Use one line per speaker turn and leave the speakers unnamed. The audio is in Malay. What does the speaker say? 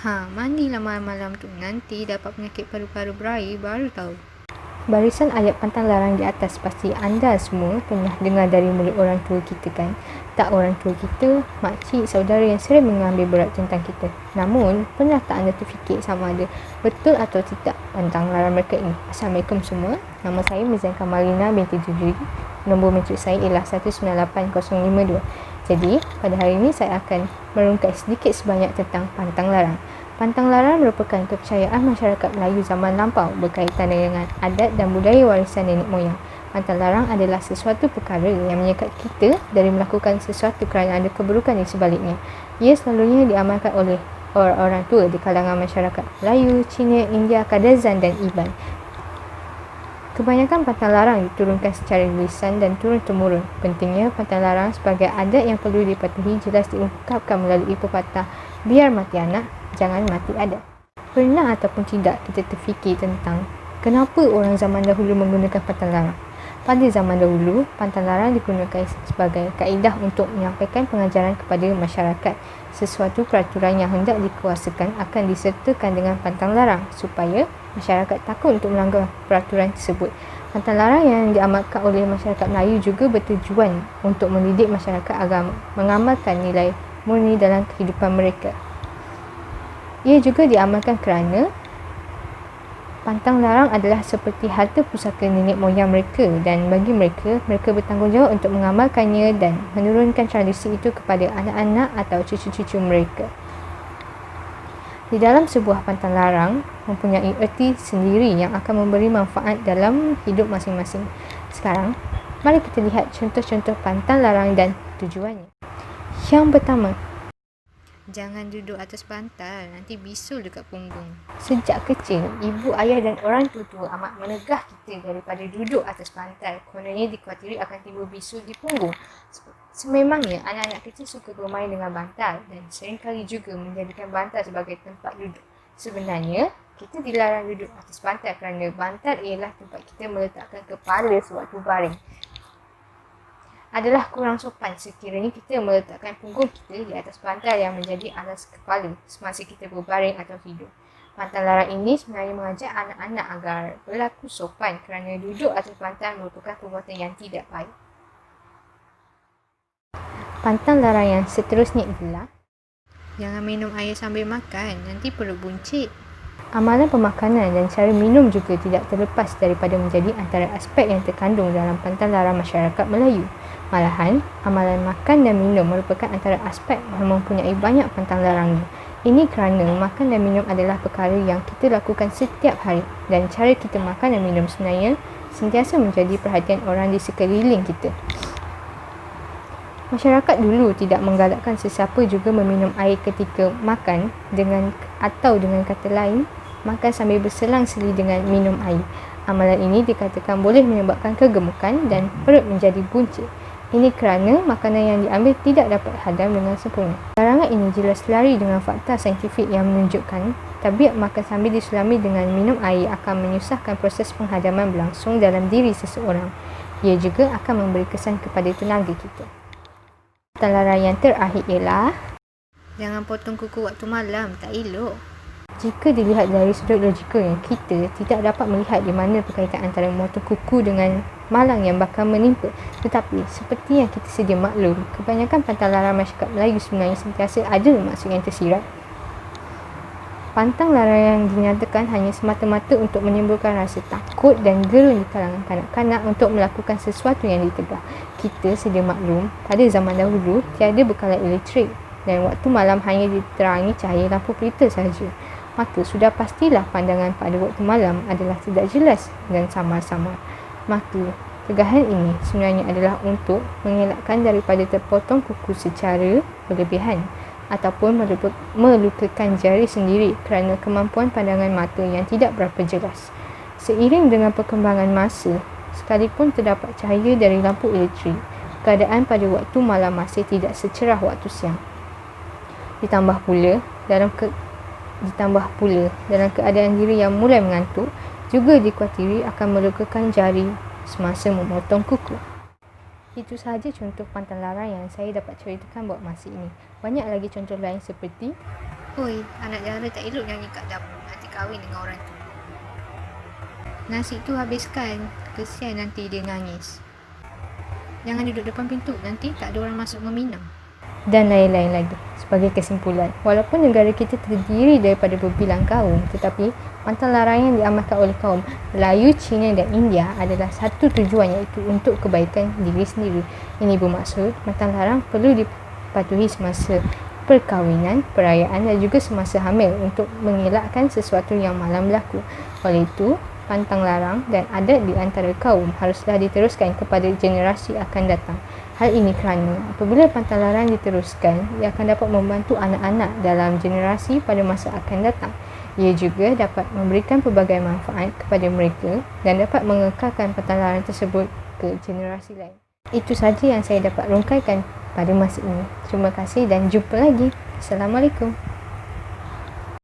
Mandilah malam-malam tu. Nanti dapat penyakit paru-paru berair baru tahu.
Barisan ayat pantang larang di atas pasti anda semua pernah dengar dari mulut orang tua kita kan? Tak orang tua kita, makcik, saudara yang sering mengambil berat tentang kita. Namun, pernah tak anda terfikir sama ada betul atau tidak pantang larang mereka ini? Assalamualaikum semua. Nama saya Mizan Kamalina binti Jujuri. Nombor matrik saya ialah 198052. Jadi, pada hari ini saya akan merungkai sedikit sebanyak tentang pantang larang. Pantang larang merupakan kepercayaan masyarakat Melayu zaman lampau berkaitan dengan adat dan budaya warisan nenek moyang. Pantang larang adalah sesuatu perkara yang menyekat kita dari melakukan sesuatu kerana ada keburukan di sebaliknya. Ia selalunya diamalkan oleh orang-orang tua di kalangan masyarakat Melayu, Cina, India, Kadazan dan Iban. Kebanyakan pantang larang diturunkan secara lisan dan turun-temurun. Pentingnya pantang larang sebagai adat yang perlu dipatuhi jelas diungkapkan melalui pepatah, biar mati anak, jangan mati adat. Pernah ataupun tidak kita terfikir tentang kenapa orang zaman dahulu menggunakan pantang larang? Pada zaman dahulu, pantang larang digunakan sebagai kaedah untuk menyampaikan pengajaran kepada masyarakat. Sesuatu peraturan yang hendak dikuasakan akan disertakan dengan pantang larang supaya masyarakat takut untuk melanggar peraturan tersebut. Pantang larang yang diamalkan oleh masyarakat Melayu juga bertujuan untuk mendidik masyarakat agar mengamalkan nilai murni dalam kehidupan mereka. Ia juga diamalkan kerana pantang larang adalah seperti harta pusaka nenek moyang mereka dan bagi mereka bertanggungjawab untuk mengamalkannya dan menurunkan tradisi itu kepada anak-anak atau cucu-cucu mereka. Di dalam sebuah pantang larang mempunyai erti sendiri yang akan memberi manfaat dalam hidup masing-masing. Sekarang, mari kita lihat contoh-contoh pantang larang dan tujuannya. Yang pertama,
Jangan duduk atas bantal, nanti bisul dekat punggung.
sejak kecil, ibu, ayah dan orang tua amat menegah kita daripada duduk atas bantal. Kononnya dikhuatiri akan timbul bisul di punggung. Sememangnya, anak-anak kecil suka bermain dengan bantal dan seringkali juga menjadikan bantal sebagai tempat duduk. Sebenarnya, kita dilarang duduk atas bantal kerana bantal ialah tempat kita meletakkan kepala sewaktu baring. Adalah kurang sopan sekiranya kita meletakkan punggung kita di atas bantal yang menjadi alas kepala semasa kita berbaring atau tidur. Pantang larang ini sebenarnya mengajak anak-anak agar berlaku sopan kerana duduk atas bantal merupakan perbuatan yang tidak baik. Pantang larang yang seterusnya ialah
Jangan minum air sambil makan, nanti perut buncit.
amalan pemakanan dan cara minum juga tidak terlepas daripada menjadi antara aspek yang terkandung dalam pantang larang masyarakat Melayu. Malahan, amalan makan dan minum merupakan antara aspek yang mempunyai banyak pantang larangnya. Ini kerana makan dan minum adalah perkara yang kita lakukan setiap hari dan cara kita makan dan minum sebenarnya sentiasa menjadi perhatian orang di sekeliling kita. Masyarakat dulu tidak menggalakkan sesiapa juga meminum air ketika makan dengan kata lain, makan sambil berselang-seli dengan minum air. Amalan ini dikatakan boleh menyebabkan kegemukan dan perut menjadi buncit. Ini kerana makanan yang diambil tidak dapat hadam dengan sempurna. Larangan ini jelas lari dengan fakta saintifik yang menunjukkan tabiat makan sambil diselami dengan minum air akan menyusahkan proses penghadaman berlangsung dalam diri seseorang. Ia juga akan memberi kesan kepada tenaga kita. Pantang larang yang terakhir ialah
Jangan potong kuku waktu malam, tak elok.
jika dilihat dari sudut logikalnya, kita tidak dapat melihat di mana berkaitan antara memotong kuku dengan malang yang bakal menimpa. Tetapi, seperti yang kita sedia maklum, kebanyakan pantang larang masyarakat Melayu sebenarnya sentiasa ada maksud yang tersirat. Pantang larang yang dinyatakan hanya semata-mata untuk menimbulkan rasa takut dan gerun di kalangan kanak-kanak untuk melakukan sesuatu yang ditegah. Kita sedia maklum, pada zaman dahulu tiada bekalan elektrik dan waktu malam hanya diterangi cahaya lampu pelita sahaja. Maka sudah pastilah pandangan pada waktu malam adalah tidak jelas dan samar-samar. Maka tegahan ini sebenarnya adalah untuk mengelakkan daripada terpotong kuku secara berlebihan ataupun melukakan jari sendiri kerana kemampuan pandangan mata yang tidak berapa jelas. Seiring dengan perkembangan masa, sekalipun terdapat cahaya dari lampu elektrik, keadaan pada waktu malam masih tidak secerah waktu siang. Ditambah pula dalam keadaan diri yang mulai mengantuk juga dikuatiri akan melukakan jari semasa memotong kuku. Itu sahaja contoh pantang larang yang saya dapat ceritakan buat masa ini. Banyak lagi contoh lain seperti
Oi, anak jara tak elok nyanyi kat dapur, nanti kahwin dengan orang tu. Nasi tu habiskan, kesian nanti dia nangis. Jangan duduk depan pintu, nanti tak ada orang masuk meminang.
Dan lain-lain lagi. Sebagai kesimpulan, walaupun negara kita terdiri daripada berbilang kaum, tetapi pantang larang yang diamalkan oleh kaum Melayu, Cina dan India adalah satu tujuan, iaitu untuk kebaikan diri sendiri. Ini bermaksud pantang larang perlu dipatuhi semasa perkahwinan, perayaan dan juga semasa hamil untuk mengelakkan sesuatu yang malang berlaku. Oleh itu, pantang larang dan adat di antara kaum haruslah diteruskan kepada generasi akan datang. Hal ini kerana apabila pantang larang diteruskan, ia akan dapat membantu anak-anak dalam generasi pada masa akan datang. Ia juga dapat memberikan pelbagai manfaat kepada mereka dan dapat mengekalkan pantang larang tersebut ke generasi lain. Itu sahaja yang saya dapat rungkaikan pada masa ini. Terima kasih dan jumpa lagi. Assalamualaikum.